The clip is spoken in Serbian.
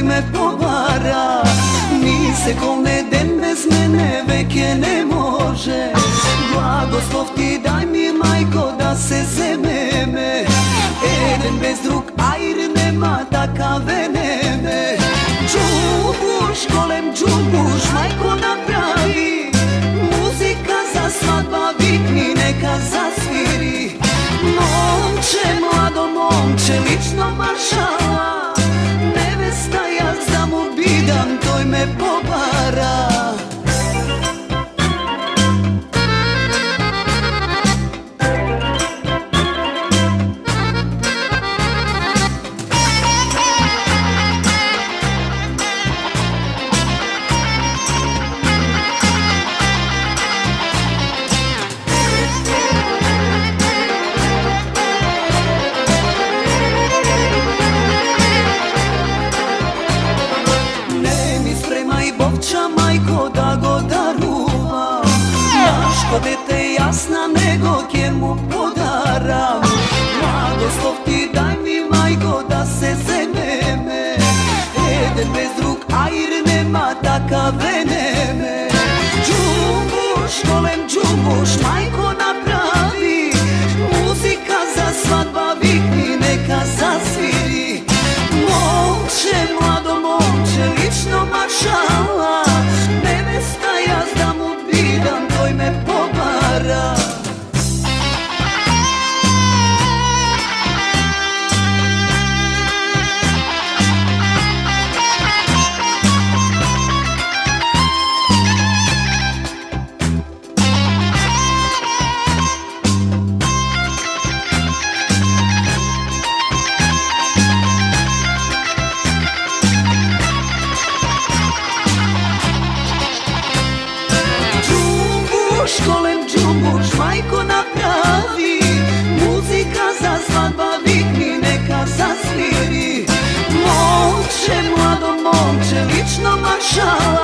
me povara. Ni sekunde den bez mene veke ne može. Blagoslov ti daj mi, majko, da se zememe. Eden bez drug ajr nema takave neme. Džumbuš, golem džumbuš, majko napravi. Muzika za svadba vikni, neka zasviri. Momče, mlado momče, lično maršala. Nevesta ja za mu bidam, toj me pobara. Majko, da go daruvam. Naško dete jasna, nego kjer mu podaram. Blagoslov ti daj mi, majko, da se zememe. Eden bez drug ajr nema takave neme. Džumbuš, golem džumbuš, majko napravi. Muzika za svadba vikni, neka zasviri. Momče, mlado momče, lično maršala. Nevesta ja da mu bidam, toj me pobara. Golem džumbuš, majko napravi. Muzika za svadba vikni, neka zasviri. Momče, mlado momče, lično maršala.